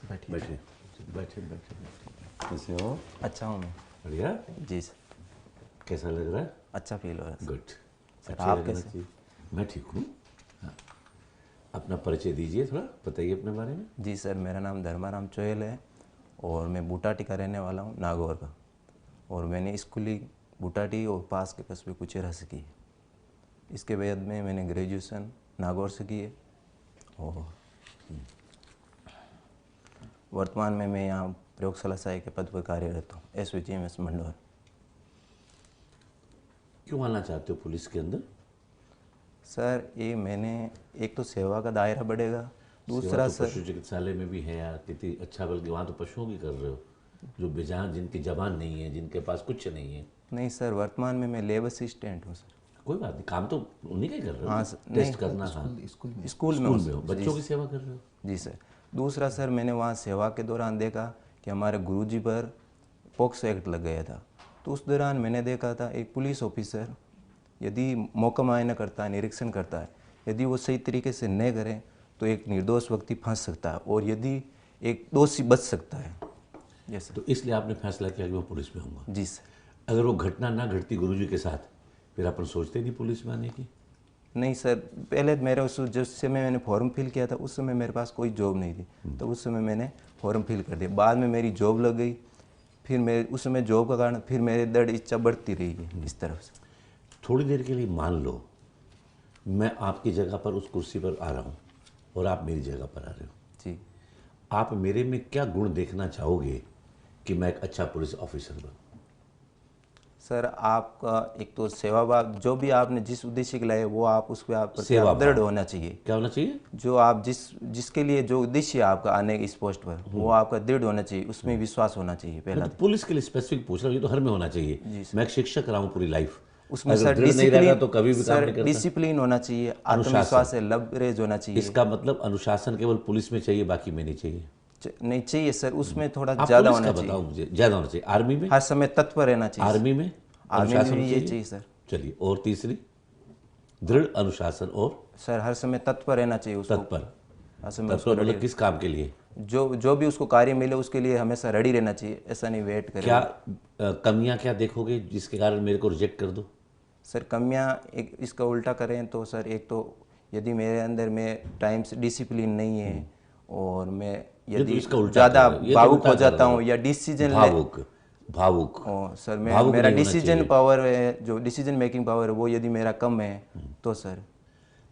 बैठिए बैठिए बैठे बैठे बैठे। कैसे हो? अच्छा हूँ मैं। बढ़िया। जी सर। कैसा लग रहा है? अच्छा फील हो रहा है सर। गुड। सर अच्छा आप लगना कैसे? चाहिए। मैं ठीक हूँ। हाँ, अपना परिचय दीजिए, थोड़ा बताइए अपने बारे में। जी सर, मेरा नाम धर्माराम चोयल है और मैं बूटाटी का रहने वाला हूँ, नागौर का। और मैंने स्कूलिंग बूटाटी और पास के कस्बे कुचेरा से की है। इसके बाद में मैंने ग्रेजुएशन नागौर से की है और वर्तमान में मैं यहाँ प्रयोगशाला सहायक के पद पर कार्यरत हूँ, SVGMS मंडोर। क्यों आना चाहते हो पुलिस के अंदर? सर ये मैंने एक तो सेवा का दायरा बढ़ेगा, सेवा दूसरा तो सर पशु चिकित्सालय में भी है यार, कितनी अच्छा, बल्कि वहाँ तो पशुओं की कर रहे हो, जो बेजान, जिनकी जबान नहीं है, जिनके पास कुछ नहीं है। नहीं सर, वर्तमान में मैं लैब असिस्टेंट हूँ सर। कोई बात नहीं, काम तो उन्हीं का ही कर रहे हो हाँ ना? सर, टेस्ट नहीं करना। हाँ, स्कूल में स्कूल हूँ में हो, सर। बच्चों की सेवा कर रहे हो। जी सर। दूसरा सर, मैंने वहाँ सेवा के दौरान देखा कि हमारे गुरुजी पर पॉक्सो एक्ट लग गया था। तो उस दौरान मैंने देखा था एक पुलिस ऑफिसर यदि मौका मुआयना करता है, निरीक्षण करता है, यदि वो सही तरीके से न करें तो एक निर्दोष व्यक्ति फंस सकता है और यदि एक दोषी बच सकता है। जी सर। तो इसलिए आपने फैसला किया कि मैं पुलिस में आऊँगा। जी सर। अगर वो घटना ना घटती गुरुजी के साथ, फिर अपन सोचते नहीं पुलिस में आने की? नहीं सर, पहले मेरा जिस समय मैंने फॉर्म फिल किया था उस समय मेरे पास कोई जॉब नहीं थी, तो उस समय मैंने फॉर्म फिल कर दिया। बाद में मेरी जॉब लग गई, फिर मेरे उस समय जॉब का कारण फिर मेरी दृढ़ इच्छा बढ़ती रही है इस तरफ से। थोड़ी देर के लिए मान लो मैं आपकी जगह पर उस कुर्सी पर आ रहा हूँ और आप मेरी जगह पर आ रहे हो, जी आप मेरे में क्या गुण देखना चाहोगे कि मैं एक अच्छा पुलिस ऑफिसर बनूं? सर, आपका एक तो सेवा भाव, जो भी आपने जिस उद्देश्य के लिए वो आप उस पर आप प्रति सेवा आप दृढ़ भाव होना चाहिए। क्या होना चाहिए? जो आप जिसके लिए जो उद्देश्य है आपका आने के इस पोस्ट पर, वो आपका दृढ़ होना चाहिए, उसमें विश्वास होना चाहिए मैं पहला तो तो। पुलिस के लिए स्पेसिफिक पूछ रहा हूँ, ये तो हर में होना चाहिए। जी सर। मैं एक शिक्षक रहा हूँ पूरी लाइफ, उसमें अगर सर दृढ़ नहीं रहेगा डिसिप्लिन, तो कभी भी काम सर नहीं करता। डिसिप्लिन होना चाहिए, अनुशासन। आत्मविश्वास है, लवरेज होना चाहिए। इसका मतलब अनुशासन केवल पुलिस में चाहिए, बाकी में नहीं चाहिए? नहीं चाहिए सर, उसमें थोड़ा आप ज़्यादा पुलिस होना का चाहिए। बताओ मुझे, ज्यादा होना चाहिए। आर्मी में? हर समय तत्पर रहना चाहिए। आर्मी में आर्मी में अनुशासन भी ये चाहिए सर। चलिए, और तीसरी? दृढ़ अनुशासन और सर हर समय तत्पर रहना चाहिए उसको। तत्पर। हर समय उसको तत्पर रेडी, मतलब किस काम के लिए? जो भी उसको कार्य मिले उसके लिए हमेशा रेडी रहना चाहिए, ऐसा नहीं वेट करे क्या वो। कमियां क्या देखोगे जिसके कारण मेरे को रिजेक्ट कर दो? सर कमियां, एक इसका उल्टा करें तो सर, एक तो यदि मेरे अंदर में टाइम से डिसिप्लिन नहीं है और मैं ये तो यदि इसका उल्टा ज़्यादा कर रहे हो, ये तो भावुक उल्टा हो कर जाता रहे हूँ हो। या डिसीजन ले। भावुक भावुक ओ सर, मैं भावुक मेरा नहीं होना डिसीजन चाहिए। पावर है, जो डिसीजन मेकिंग पावर है वो यदि मेरा कम है तो सर।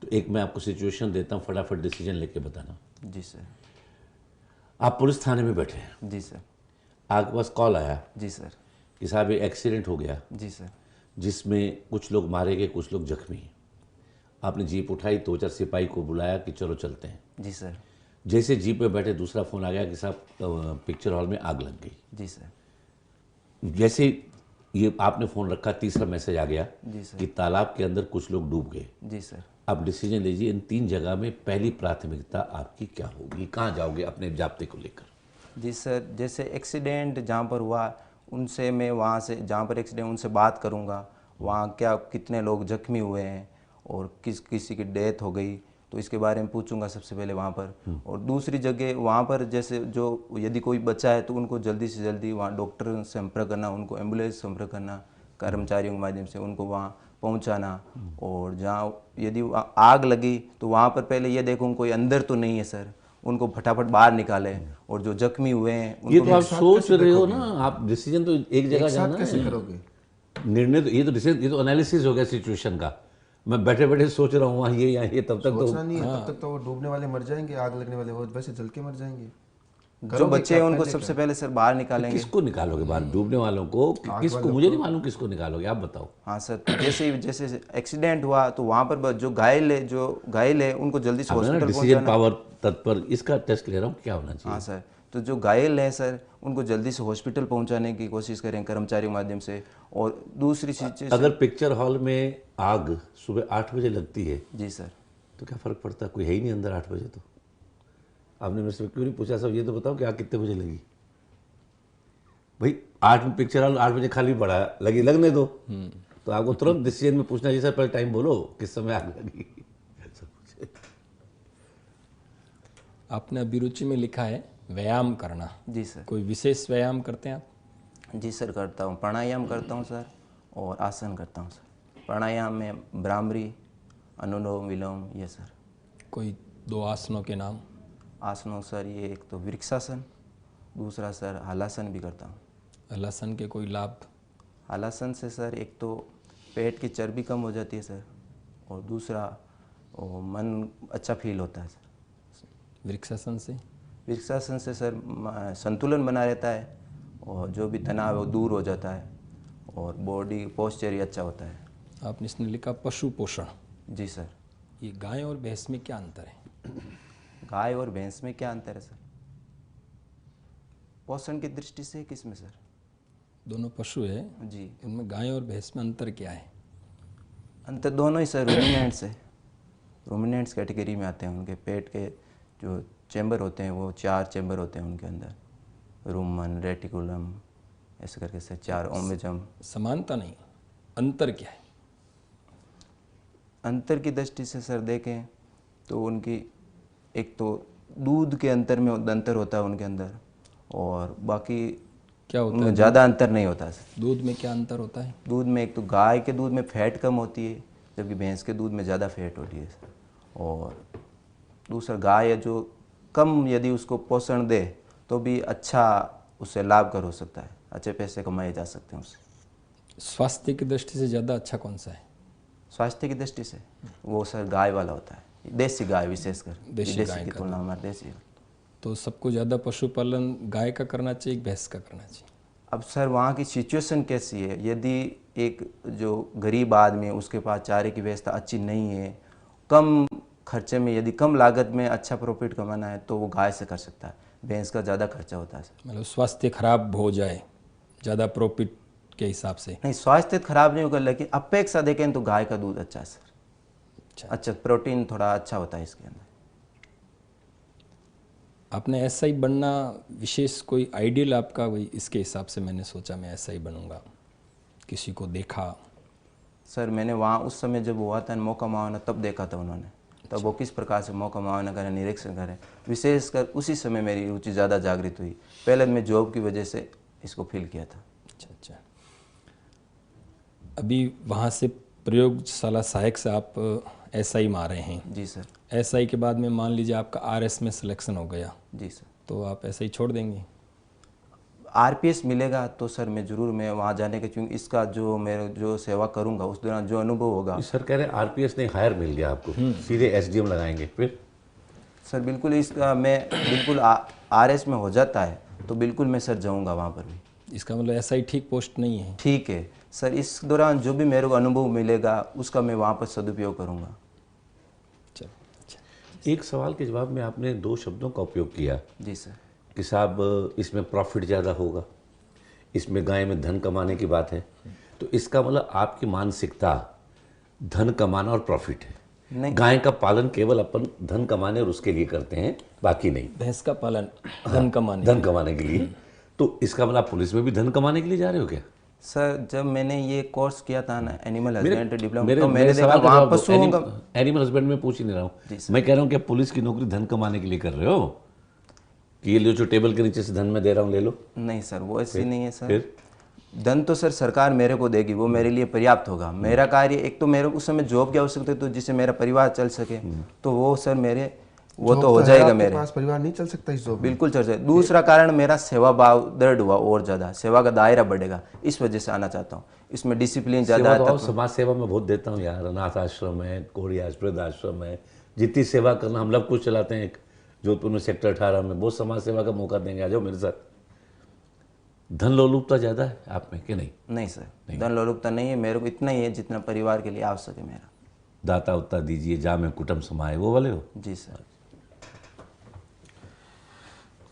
तो एक मैं आपको सिचुएशन देता हूँ, फटाफट डिसीजन लेके बताना। जी सर। आप पुलिस थाने में बैठे हैं, जी सर। आपके पास कॉल आया जी सर। कि साहब ये एक्सीडेंट हो गया जी सर। जिसमें कुछ लोग मारे गए, कुछ लोग जख्मी हैं। आपने जीप उठाई, 2-4 सिपाही को बुलाया कि चलो चलते हैं। जी सर। जैसे जीप पे बैठे दूसरा फ़ोन आ गया कि साहब पिक्चर हॉल में आग लग गई। जी सर। जैसे ये आपने फ़ोन रखा, तीसरा मैसेज आ गया जी सर। कि तालाब के अंदर कुछ लोग डूब गए। जी सर। आप डिसीजन लीजिए, इन 3 जगह में पहली प्राथमिकता आपकी क्या होगी? कहाँ जाओगे अपने जाब्ते को लेकर? जी सर, जैसे एक्सीडेंट जहाँ पर हुआ उनसे मैं वहाँ से, जहाँ पर एक्सीडेंट, उनसे बात करूँगा, वहाँ क्या कितने लोग जख्मी हुए हैं और किसी की डेथ हो गई तो इसके बारे में पूछूंगा सबसे पहले वहाँ पर। और दूसरी जगह वहाँ पर जैसे जो यदि कोई बचा है तो उनको जल्दी से जल्दी वहाँ डॉक्टर से संपर्क करना, उनको एम्बुलेंस संपर्क करना, कर्मचारियों के माध्यम से उनको वहाँ पहुँचाना। और जहाँ यदि आग लगी तो वहाँ पर पहले ये देखूँ कोई अंदर तो नहीं है सर, उनको फटाफट बाहर निकाले। और जो जख्मी हुए हैं ये उनको तो आप सोच रहे हो ना, आप डिसीजन तो एक जगह जाना कैसे है। करोगे? निर्णय तो ये तो एनालिसिस हो गया सिचुएशन का। मैं बैठे बैठे सोच रहा हूँ वहाँ ये यहाँ ये, तब तक तो सोचना नहीं है, तब तक तो वो डूबने वाले मर जाएंगे, आग लगने वाले वो वैसे जल के मर जाएंगे। जो करोगे बच्चे क्या? हैं उनको पहले सबसे क्या? पहले सर बाहर निकालेंगे। किसको निकालोगे बाहर? डूबने वालों को? किसको? मुझे नहीं मालूम किसको निकालोगे, आप बताओ। हाँ सर, तो जैसे एक्सीडेंट हुआ तो वहाँ पर जो घायल है उनको जल्दी से अब मैं ना हॉस्पिटल डिसीजन पहुँचाना। पावर तत्पर, इसका टेस्ट ले रहा हूँ क्या होना हाँ चाहिए। सर, तो जो घायल है सर उनको जल्दी से हॉस्पिटल पहुँचाने की कोशिश करें कर्मचारियों के माध्यम से। और दूसरी चीज़, अगर पिक्चर हॉल में आग सुबह 8 बजे लगती है जी सर, तो क्या फ़र्क पड़ता है? कोई है ही नहीं अंदर 8 बजे। तो आपने मेरे से क्यों नहीं पूछा साहब, ये तो बताओ कि आग कितने बजे लगी? भाई 8 में पिक्चर हॉल 8 बजे खाली पड़ा है, लगी, लगने दो। तो आपको तुरंत डिसीजन में पूछना चाहिए, सर पहले टाइम बोलो किस समय आग लगी। आपने अभिरुचि में लिखा है व्यायाम करना, जी सर। कोई विशेष व्यायाम करते हैं आप? जी सर करता हूँ, प्राणायाम करता हूँ सर, और आसन करता हूँ सर। प्राणायाम में भ्रामरी, अनुलोम विलोम, ये सर। कोई 2 आसनों के नाम? आसनों सर, ये एक तो वृक्षासन, दूसरा सर हलासन भी करता हूँ। हलासन के कोई लाभ? हलासन से सर एक तो पेट की चर्बी कम हो जाती है सर, और दूसरा मन अच्छा फील होता है सर। वृक्षासन से? वृक्षासन से सर संतुलन बना रहता है, और जो भी तनाव है वो दूर हो जाता है, और बॉडी पोस्चर ही अच्छा होता है। आपने इसने लिखा पशु पोषण। जी सर। ये गाय और भैंस में क्या अंतर है? गाय और भैंस में क्या अंतर है सर? पोषण की दृष्टि से किस में सर? दोनों पशु है जी। इनमें गाय और भैंस में अंतर क्या है? अंतर दोनों ही सर रूमिनेंट्स है, रूमिनेंट्स कैटेगरी में आते हैं। उनके पेट के जो चैम्बर होते हैं वो 4 चैम्बर होते हैं उनके अंदर, रूमन, रेटिकुलम, ऐसे करके सर 4 ओमेजम। समानता नहीं, अंतर क्या है? अंतर की दृष्टि से सर देखें तो उनकी एक तो दूध के अंतर में अंतर होता है उनके अंदर, और बाकी क्या होता उनमें है? ज़्यादा अंतर नहीं होता सर। दूध में क्या अंतर होता है? दूध में एक तो गाय के दूध में फैट कम होती है, जबकि भैंस के दूध में ज़्यादा फैट होती है सर। और दूसरा गाय है जो कम यदि उसको पोषण दे तो भी अच्छा उससे लाभ कर हो सकता है, अच्छे पैसे कमाए जा सकते हैं उससे। स्वास्थ्य की दृष्टि से ज़्यादा अच्छा कौन सा है? स्वास्थ्य की दृष्टि से वो सर गाय वाला होता है, देसी गाय विशेषकर, देसी विदेशी गाय की का तुलना में देसी। तो सबको ज़्यादा पशुपालन गाय का करना चाहिए, भैंस का करना चाहिए? अब सर वहाँ की सिचुएशन कैसी है, यदि एक जो गरीब आदमी है उसके पास चारे की व्यवस्था अच्छी नहीं है, कम खर्चे में यदि कम लागत में अच्छा प्रॉफिट कमाना है तो वो गाय से कर सकता है, भैंस का ज़्यादा खर्चा होता है सर। मतलब स्वास्थ्य खराब हो जाए ज़्यादा प्रॉफिट के हिसाब से? नहीं, स्वास्थ्य खराब नहीं होगा, लेकिन अपेक्षा देखें तो गाय का दूध अच्छा है सर। अच्छा। अच्छा, प्रोटीन थोड़ा अच्छा होता है इसके अंदर। आपने एसआई बनना विशेष कोई आइडियल आपका, वही इसके हिसाब से मैंने सोचा मैं एसआई बनूंगा, किसी को देखा? सर मैंने वहाँ उस समय जब हुआ था मौका मुआवना तब देखा था उन्होंने, तब वो किस प्रकार से मौका मुआवना करें, निरीक्षण करें, विशेषकर उसी समय मेरी रुचि ज़्यादा जागृत हुई। पहले मैं जॉब की वजह से इसको फील किया था। अच्छा अच्छा। अभी वहाँ से प्रयोगशाला सहायक से आप एसआई में आ रहे हैं। जी सर। एसआई के बाद में मान लीजिए आपका आरएस में सिलेक्शन हो गया, जी सर। तो आप एसआई छोड़ देंगे? आरपीएस मिलेगा तो सर मैं ज़रूर मैं वहाँ जाने के, क्योंकि इसका जो मैं जो सेवा करूँगा उस दौरान जो अनुभव होगा। सर कह रहे हैं आरपीएस नहीं, हायर मिल गया आपको, सीधे एसडीएम लगाएंगे फिर? सर बिल्कुल, इसका मैं बिल्कुल आरएस में हो जाता है तो बिल्कुल मैं सर जाऊँगा वहाँ पर भी। इसका मतलब एसआई ठीक पोस्ट नहीं है? ठीक है सर, इस दौरान जो भी मेरे को अनुभव मिलेगा उसका मैं वहाँ पर सदुपयोग करूँगा। चलो अच्छा। एक सवाल के जवाब में आपने 2 शब्दों का उपयोग किया जी सर। कि साहब इसमें प्रॉफिट ज़्यादा होगा, इसमें गाय में धन कमाने की बात है, तो इसका मतलब आपकी मानसिकता धन कमाना और प्रॉफिट है। नहीं, गाय का पालन केवल अपन धन कमाने और उसके लिए करते हैं, बाकी नहीं। भैंस का पालन धन कमाने? धन कमाने के लिए। तो इसका मतलब आप पुलिस में भी धन कमाने के लिए जा रहे हो क्या? सर जब मैंने ये कोर्स किया था ना एनिमल हस्बेंड्री डिप्लोमा, मेरे तो मैंने देखा सवाल का वहाँ जवाब दो। पशुओं का। एनिमल हस्बैंड में पूछ ही नहीं रहा जी हूँ, सर। मैं कह रहा हूँ कि पुलिस की नौकरी धन कमाने के लिए कर रहे हो कि ये लो जो टेबल के नीचे से धन में दे रहा हूँ ले लो? नहीं सर, वो ऐसी नहीं है सर। फिर धन तो सर सरकार मेरे को देगी, वो मेरे लिए पर्याप्त होगा। मेरा कार्य एक तो मेरे उस समय जॉब की आवश्यकता है तो जिससे मेरा परिवार चल सके, तो वो सर मेरे वो तो हो जाएगा। मेरे पास परिवार नहीं चल सकता इस जॉब में? बिल्कुल चल जाए। दूसरा कारण मेरा सेवा भाव दृढ़ हुआ, और ज़्यादा सेवा का दायरा बढ़ेगा, इस वजह से आना चाहता हूँ। इसमें डिसिप्लिन ज़्यादा सेवा है। तो समाज सेवा में बहुत देता हूँ यार, अनाथ आश्रम है, कोढ़ी आश्रम आश्रम है, जितनी सेवा करना हम लोग कुछ चलाते हैं जोधपुर में सेक्टर 18 में, बहुत समाज सेवा का मौका देंगे, आ जाओ मेरे साथ। धन लोलुपता ज़्यादा है आप में कि नहीं? नहीं सर, धन लोलुपता नहीं है, मेरे को इतना ही है जितना परिवार के लिए आवश्यक है मेरा। दाता उत्ता दीजिए जा में कुटुंब समाए, वो वाले हो? जी सर।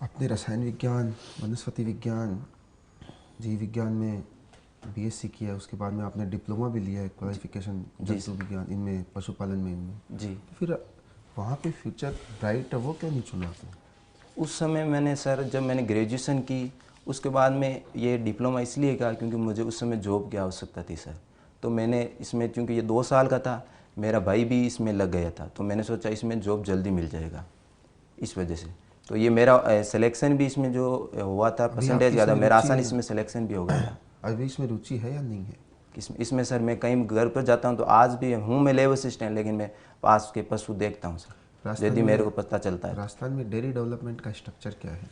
आपने रसायन विज्ञान, वनस्पति विज्ञान, जीव विज्ञान में बीएससी किया है, उसके बाद में आपने डिप्लोमा भी लिया है, क्वालिफिकेशन जंतु विज्ञान इनमें, पशुपालन में इनमें। जी। तो फिर वहाँ पे फ्यूचर ब्राइट है, वो क्यों नहीं चुना आपने? उस समय मैंने सर जब मैंने ग्रेजुएशन की उसके बाद में ये डिप्लोमा इसलिए कहा क्योंकि मुझे उस समय जॉब की आवश्यकता थी सर। तो मैंने इसमें, क्योंकि ये 2 साल का था, मेरा भाई भी इसमें लग गया था, तो मैंने सोचा इसमें जॉब जल्दी मिल जाएगा, इस वजह से। तो ये मेरा सिलेक्शन भी इसमें जो हुआ था परसेंटेज आपकी ज़्यादा, इसमें मेरा रुचि आसान है? इसमें सिलेक्शन भी हो गया था। अभी इसमें रुचि है या नहीं है? इसमें सर मैं कहीं घर पर जाता हूँ तो आज भी हूँ मैं लेव असिस्टेंट, लेकिन मैं पास के पशु देखता हूँ सर, यदि मेरे को पता चलता है। राजस्थान में डेयरी डेवलपमेंट का स्ट्रक्चर क्या है?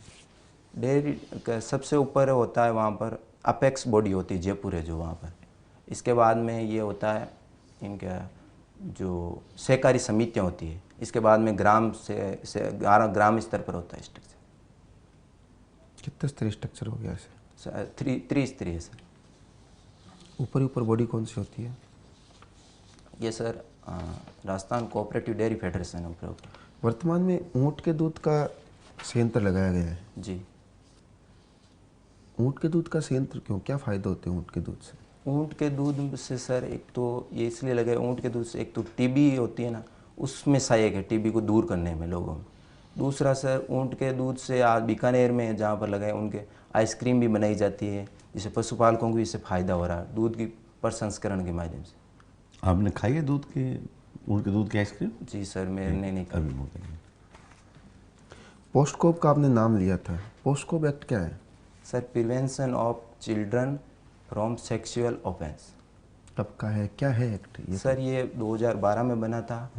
डेयरी का सबसे ऊपर होता है वहाँ पर अपेक्स बॉडी होती है, जयपुर है जो वहाँ पर। इसके बाद में ये होता है इनका जो सहकारी समितियाँ होती है। इसके बाद में ग्राम से ग्राम स्तर पर होता है स्ट्रक्चर। कितने स्तरीय स्ट्रक्चर हो गया इसे? त्रिस्तरीय सर। ऊपर ही ऊपर बॉडी कौन सी होती है? ये sir Rajasthan cooperative dairy federation ऊपर। वर्तमान में ऊँट के दूध का संयंत्र लगाया गया है। जी। ऊँट के दूध का संयंत्र क्यों, क्या फ़ायदे होते हैं ऊँट के दूध से? ऊँट के दूध से सर एक तो ये इसलिए लगे, ऊँट के दूध से एक तो टीबी होती है ना, उसमें सहायक है टीबी को दूर करने में लोगों में। दूसरा सर ऊँट के दूध से आज बीकानेर में जहाँ पर लगे उनके आइसक्रीम भी बनाई जाती है, जिससे पशुपालकों को इससे फ़ायदा हो रहा है दूध की प्रसंस्करण के माध्यम से। आपने खाई है ऊँट के दूध की आइसक्रीम? जी सर, मैंने नहीं खाई। अभी मौका नहीं। पोस्टकोप का आपने नाम लिया था, पोस्टकोप एक्ट क्या है? Sir prevention of children from sexual offence. कब का है, क्या है एक्ट ये? सर ये 2012 में बना था।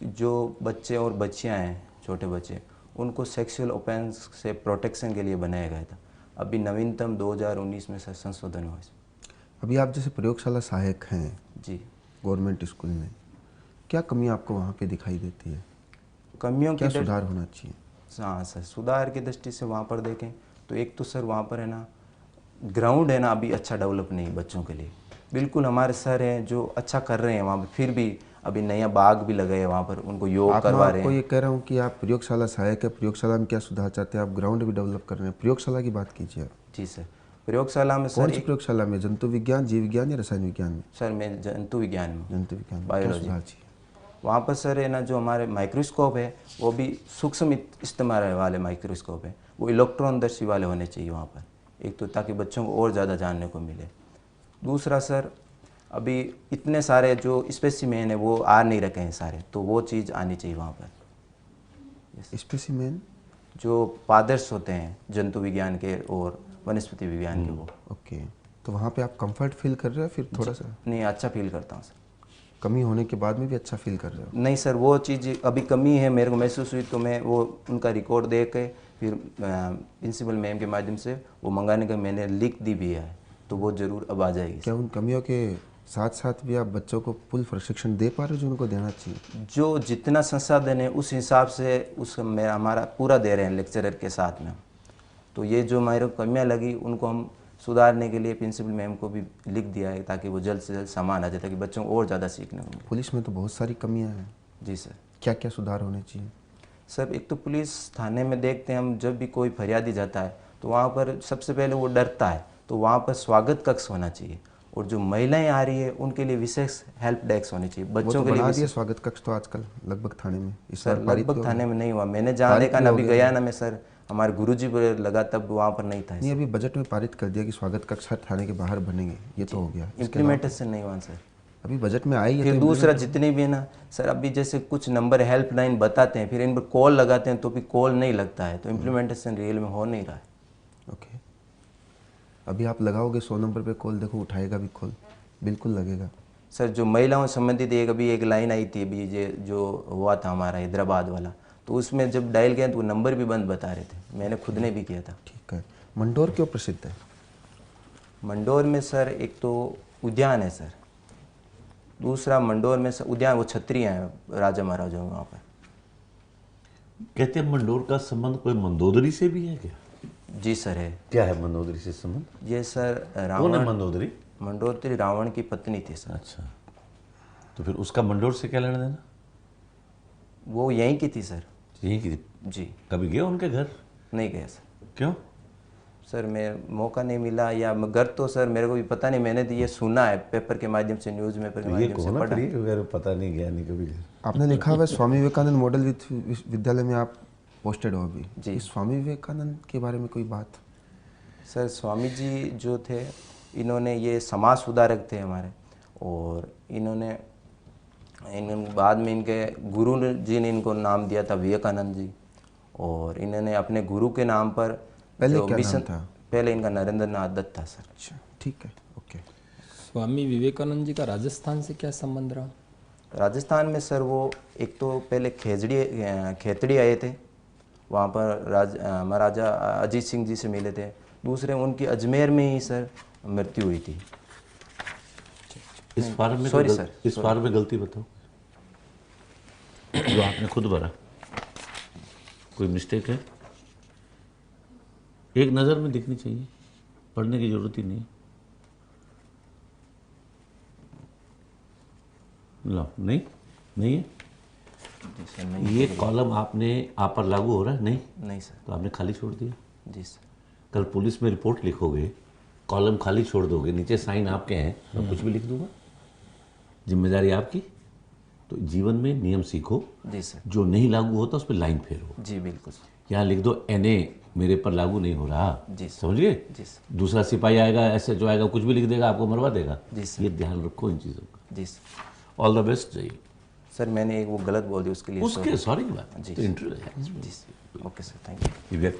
जो बच्चे और बच्चियां हैं, छोटे बच्चे, उनको सेक्सुअल ऑफेंस से प्रोटेक्शन के लिए बनाया गया था। अभी नवीनतम 2019 में सर संशोधन हुआ है। अभी आप जैसे प्रयोगशाला सहायक हैं जी। गवर्नमेंट स्कूल में, क्या कमियां आपको वहाँ पे दिखाई देती है? कमियों क्या की सुधार होना चाहिए? हाँ सर, सुधार की दृष्टि से वहाँ पर देखें तो एक तो सर वहाँ पर है ना ग्राउंड है ना अभी अच्छा डेवलप नहीं बच्चों के लिए। बिल्कुल हमारे सर हैं जो अच्छा कर रहे हैं वहाँ पर, फिर भी अभी नया बाग भी लगे हैं वहाँ पर, उनको योग करवा रहे आपको हैं। ये कह रहा हूँ कि आप प्रयोगशाला सहायक है, प्रयोगशाला में क्या सुधार चाहते हैं? आप ग्राउंड भी डेवलप कर रहे हैं, प्रयोगशाला की बात कीजिए आप। जी सर, प्रयोगशाला में कौन सर सी प्रयोगशाला में? जंतु विज्ञान, जीव विज्ञान या रसायन विज्ञान में? सर मैं जंतु विज्ञान में, जंतु विज्ञान में क्या बायोलॉजी। सुधार चाहिए? वहाँ पर सर है ना जो हमारे माइक्रोस्कोप है वो भी सूक्ष्म इस्तेमाल वाले माइक्रोस्कोप है, वो इलेक्ट्रॉनदर्शी वाले होने चाहिए वहाँ पर, एक तो ताकि बच्चों को और ज़्यादा जानने को मिले। दूसरा सर अभी इतने सारे जो स्पेसिमेन है वो आ नहीं रखे हैं सारे, तो वो चीज़ आनी चाहिए वहाँ पर। स्पेसिमेन जो पादर्श होते हैं जंतु विज्ञान के और वनस्पति विज्ञान के, वो। ओके, तो वहाँ पे आप कंफर्ट फील कर रहे हो फिर थोड़ा सा? नहीं, अच्छा फील करता हूँ सर। कमी होने के बाद में भी अच्छा फील कर रहे हो? नहीं सर, वो चीज़ अभी कमी है मेरे को महसूस हुई, तो मैं वो उनका रिकॉर्ड दे के फिर प्रिंसिपल मैम के माध्यम से वो मंगाने का मैंने लिख दी भी है, तो वो ज़रूर अब आ जाएगी। क्या उन कमियों के साथ साथ भी आप बच्चों को फुल प्रशिक्षण दे पा रहे हो जो उनको देना चाहिए? जो जितना संसाधन है उस हिसाब से उस मेरा हमारा पूरा दे रहे हैं लेक्चरर के साथ में। तो ये जो मेरे को कमियाँ लगी उनको हम सुधारने के लिए प्रिंसिपल मैम को भी लिख दिया है, ताकि वो जल्द से जल्द सामान आ जाए, ताकि बच्चों को और ज़्यादा सीखने को मिले। पुलिस में तो बहुत सारी कमियां हैं। जी सर। क्या क्या सुधार होने चाहिए? सर एक तो पुलिस थाने में देखते हैं हम, जब भी कोई फरियादी जाता है तो वहाँ पर सबसे पहले वो डरता है, तो वहाँ पर स्वागत कक्ष होना चाहिए, और जो महिलाएं आ रही है उनके लिए विशेष हेल्प डेस्क होनी चाहिए। वो बच्चों तो के लिए बढ़ा दिया स्वागत कक्ष तो आजकल लगभग थाने में, इस सर बार पारित लगभग तो थाने में नहीं हुआ, मैंने जहाँ पारित देखा भी ना हो अभी गया गया ना मैं सर, हमारे गुरुजी पर लगा तब वहाँ पर नहीं था। नहीं, अभी बजट में पारित कर दिया कि स्वागत कक्ष हर थाने के बाहर बनेंगे, ये तो हो गया। इम्प्लीमेंटेशन नहीं हुआ सर। अभी बजट में आई है फिर तो दूसरा जितने भी है ना सर, अभी जैसे कुछ नंबर हेल्पलाइन बताते हैं, फिर इन पर कॉल लगाते हैं तो भी कॉल नहीं लगता है, तो इम्प्लीमेंटेशन रियल में हो नहीं रहा है। ओके, अभी आप लगाओगे 100 नंबर पे कॉल, देखो उठाएगा भी कॉल, बिल्कुल लगेगा। सर जो महिलाओं से संबंधित एक लाइन आई थी अभी ये जो हुआ था हमारा हैदराबाद वाला, तो उसमें जब डायल किया तो वो नंबर भी बंद बता रहे थे, मैंने खुद ने भी किया था। ठीक है, मंडोर क्यों प्रसिद्ध है? मंडोर में सर एक तो उद्यान है सर, दूसरा मंडोर में सर उद्यान, वो क्षत्रिय हैं राजा महाराजा वहाँ पर। कहते हैं मंडोर का संबंध कोई मंदोदरी से भी है क्या? जी सर है। क्या है मंदोदरी से संबंध? ये सर कौन है रावण, मंदोदरी? मंडोदरी रावण की पत्नी थी सर। अच्छा, तो फिर उसका मंडोर से क्या लेना देना? वो यहीं की थी सर। यही की? जी। कभी गए उनके घर? नहीं गया सर। क्यों? सर मैं मौका नहीं मिला, या घर तो सर मेरे को भी पता नहीं, मैंने तो ये सुना है पेपर के माध्यम से, न्यूज़ पेपर के ये माध्यम से कौन पढ़ा। है पता नहीं, गया नहीं कभी घर। आपने लिखा हुआ है स्वामी विवेकानंद मॉडल विद्यालय में आप पोस्टेड हो अभी जी। इस स्वामी विवेकानंद के बारे में कोई बात? सर स्वामी जी जो थे, इन्होंने ये समाज सुधारक थे हमारे, और इन्होंने बाद में इनके गुरु जी ने इनको नाम दिया था विवेकानंद जी, और इन्होंने अपने गुरु के नाम पर पहले जो क्या नाम मिशन था? पहले इनका नरेंद्र नाथ दत्त था सर। अच्छा, ठीक है, ओके। स्वामी विवेकानंद जी का राजस्थान से क्या संबंध रहा? राजस्थान में सर वो एक तो पहले खेतड़ी आए थे, वहाँ पर महाराजा अजीत सिंह जी से मिले थे। दूसरे उनकी अजमेर में ही सर मृत्यु हुई थी। इस फार्म में सॉरी सर, इस फार्म में गलती बताओ जो आपने खुद भरा, कोई मिस्टेक है? एक नज़र में दिखनी चाहिए, पढ़ने की जरूरत ही नहीं। लो, नहीं है। जी सर, नहीं ये कॉलम आपने आप पर लागू हो रहा है? नहीं, नहीं सर। तो आपने खाली छोड़ दिया। जी सर। कल पुलिस में रिपोर्ट लिखोगे, कॉलम खाली छोड़ दोगे, नीचे साइन आपके हैं, मैं कुछ भी लिख दूंगा, जिम्मेदारी आपकी। तो जीवन में नियम सीखो, जी सर। जो नहीं लागू होता उस पर लाइन फेरो। जी बिल्कुल सर। यहाँ लिख दो NA मेरे पर लागू नहीं हो रहा। जी सर। समझिए? जी सर। दूसरा सिपाही आएगा, ऐसे जो आएगा कुछ भी लिख देगा, आपको मरवा देगा। जी सर। ये ध्यान रखो इन चीज़ों का। जी सर। All the best. जाइए सर मैंने एक वो गलत बोल दी उसके लिए उसके सॉरी की बात, जी तो इंटरव्यू है। जी sir. Okay sir, thank you. ये व्यक्ति